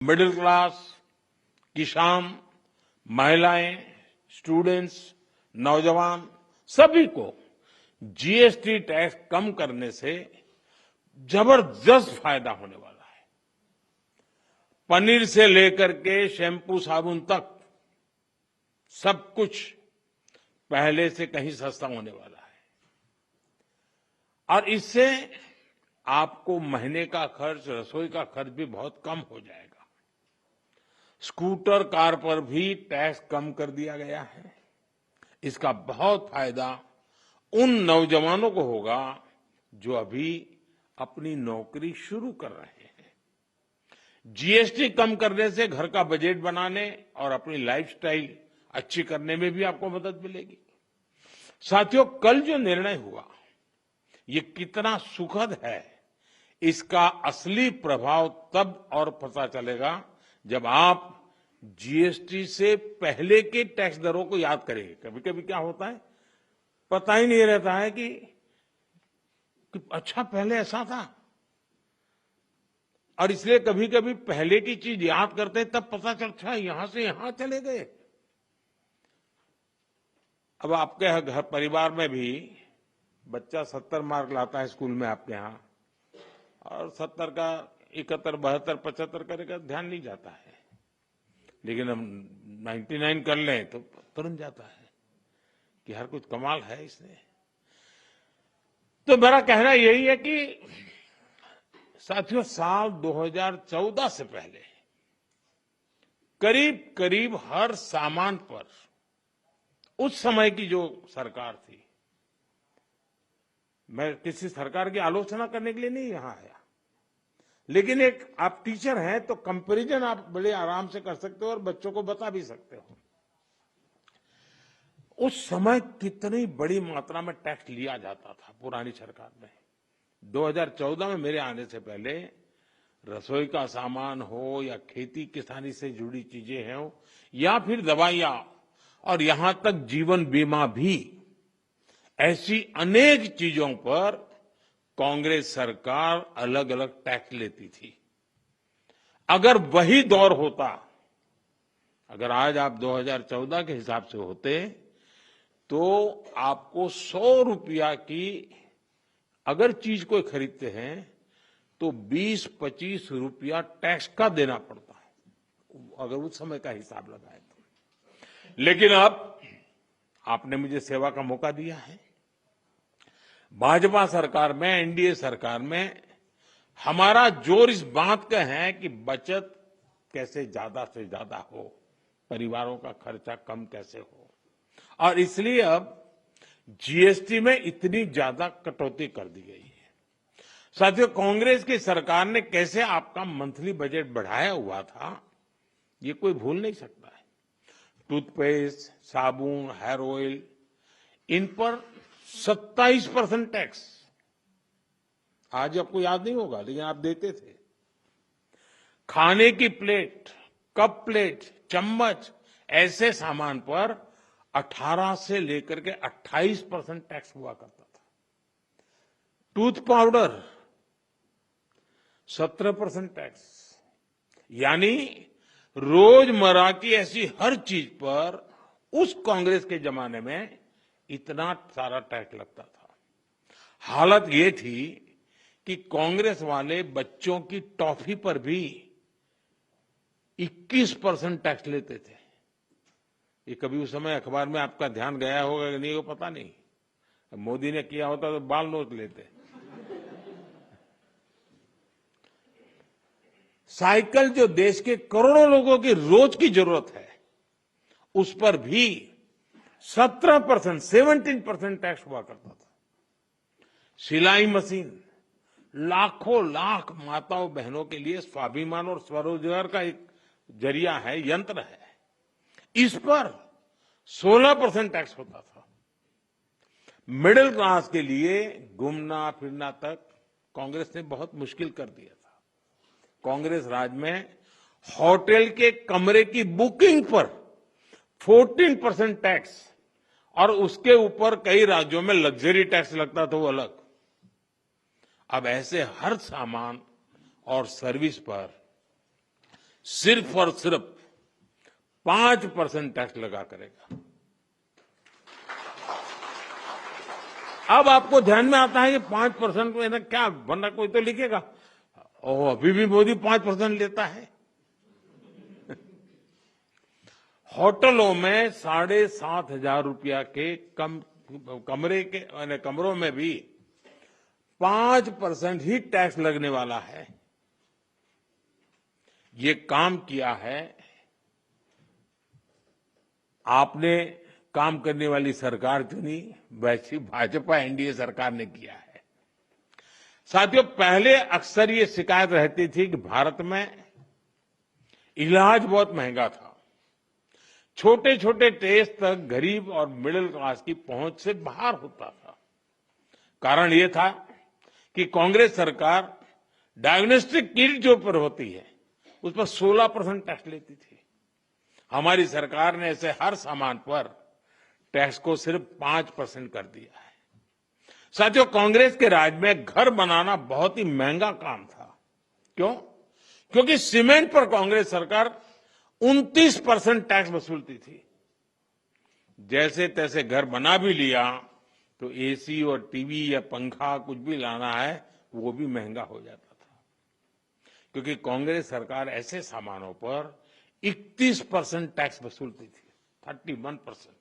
Middle class, किसान, महिलाएं, students, नौजवान सभी को जीएसटी टैक्स कम करने से जबरदस्त फायदा होने वाला है। पनीर से लेकर के शैम्पू साबुन तक सब कुछ पहले से कहीं सस्ता होने वाला है और इससे आपको महीने का खर्च, रसोई का खर्च भी बहुत कम हो जाएगा। स्कूटर, कार पर भी टैक्स कम कर दिया गया है। इसका बहुत फायदा उन नौजवानों को होगा जो अभी अपनी नौकरी शुरू कर रहे हैं। जीएसटी कम करने से घर का बजट बनाने और अपनी लाइफस्टाइल अच्छी करने में भी आपको मदद मिलेगी। साथियों, कल जो निर्णय हुआ ये कितना सुखद है, इसका असली प्रभाव तब और पता चलेगा जब आप जीएसटी से पहले के टैक्स दरों को याद करेंगे। कभी कभी क्या होता है, पता ही नहीं रहता है कि अच्छा पहले ऐसा था, और इसलिए कभी कभी पहले की चीज याद करते हैं तब पता चलता है यहां से यहां चले गए। अब आपके घर परिवार में भी बच्चा 70 मार्क लाता है स्कूल में आपके यहां, और 70 का 71, 72, 75 करेगा, ध्यान नहीं जाता है। लेकिन हम 99 कर लें तो तुरंत जाता है कि हर कुछ कमाल है इसने। तो मेरा कहना यही है कि साथियों, साल 2014 से पहले करीब करीब हर सामान पर उस समय की जो सरकार थी, मैं किसी सरकार की आलोचना करने के लिए नहीं यहां आया, लेकिन एक आप टीचर हैं तो कंपैरिजन आप बड़े आराम से कर सकते हो और बच्चों को बता भी सकते हो। उस समय कितनी बड़ी मात्रा में टैक्स लिया जाता था पुरानी सरकार में। 2014 में मेरे आने से पहले रसोई का सामान हो या खेती किसानी से जुड़ी चीजें हो या फिर दवाइयां और यहां तक जीवन बीमा भी, ऐसी अनेक चीजों पर कांग्रेस सरकार अलग अलग टैक्स लेती थी। अगर वही दौर होता, अगर आज आप 2014 के हिसाब से होते तो आपको 100 रुपया की अगर चीज कोई खरीदते हैं तो 20-25 रुपया टैक्स का देना पड़ता है, अगर उस समय का हिसाब लगाए तो। लेकिन अब आपने मुझे सेवा का मौका दिया है। भाजपा सरकार में, एनडीए सरकार में हमारा जोर इस बात का है कि बचत कैसे ज्यादा से ज्यादा हो, परिवारों का खर्चा कम कैसे हो, और इसलिए अब जीएसटी में इतनी ज्यादा कटौती कर दी गई है। साथियों, कांग्रेस की सरकार ने कैसे आपका मंथली बजट बढ़ाया हुआ था, ये कोई भूल नहीं सकता है। टूथपेस्ट, साबुन, हेयर ऑयल, इन पर 27% टैक्स, आज आपको याद नहीं होगा लेकिन आप देते थे। खाने की प्लेट, कप प्लेट, चम्मच, ऐसे सामान पर 18 से लेकर के 28% टैक्स हुआ करता था। टूथ पाउडर 17% टैक्स, यानी रोजमर्रा की ऐसी हर चीज पर उस कांग्रेस के जमाने में इतना सारा टैक्स लगता था। हालत ये थी कि कांग्रेस वाले बच्चों की टॉफी पर भी 21% टैक्स लेते थे। ये कभी उस समय अखबार में आपका ध्यान गया होगा कि नहीं वो पता नहीं, मोदी ने किया होता तो बाल नोच लेते। साइकिल जो देश के करोड़ों लोगों की रोज की जरूरत है, उस पर भी 17% टैक्स हुआ करता था। सिलाई मशीन लाखों लाख माताओं बहनों के लिए स्वाभिमान और स्वरोजगार का एक जरिया है, यंत्र है, इस पर 16% टैक्स होता था। मिडिल क्लास के लिए घूमना फिरना तक कांग्रेस ने बहुत मुश्किल कर दिया था। कांग्रेस राज में होटल के कमरे की बुकिंग पर 14% टैक्स, और उसके ऊपर कई राज्यों में लग्जरी टैक्स लगता था, वो अलग। अब ऐसे हर सामान और सर्विस पर सिर्फ और सिर्फ 5% टैक्स लगा करेगा। अब आपको ध्यान में आता है कि 5% में क्या, वरना कोई तो लिखेगा ओ अभी भी मोदी 5% लेता है। होटलों में 7,500 रुपया के कमरों में भी 5% ही टैक्स लगने वाला है। ये काम किया है आपने, काम करने वाली सरकार चुनी, वैसी भाजपा एनडीए सरकार ने किया है। साथियों, पहले अक्सर ये शिकायत रहती थी कि भारत में इलाज बहुत महंगा था, छोटे छोटे टेस्ट तक गरीब और मिडिल क्लास की पहुंच से बाहर होता था। कारण ये था कि कांग्रेस सरकार डायग्नोस्टिक किट जो पर होती है उस पर 16% टैक्स लेती थी। हमारी सरकार ने ऐसे हर सामान पर टैक्स को सिर्फ 5% कर दिया है। साथियों, कांग्रेस के राज में घर बनाना बहुत ही महंगा काम था। क्यों? क्योंकि सीमेंट पर कांग्रेस सरकार 29% टैक्स वसूलती थी। जैसे तैसे घर बना भी लिया तो एसी और टीवी या पंखा कुछ भी लाना है वो भी महंगा हो जाता था, क्योंकि कांग्रेस सरकार ऐसे सामानों पर 31% टैक्स वसूलती थी, 31%।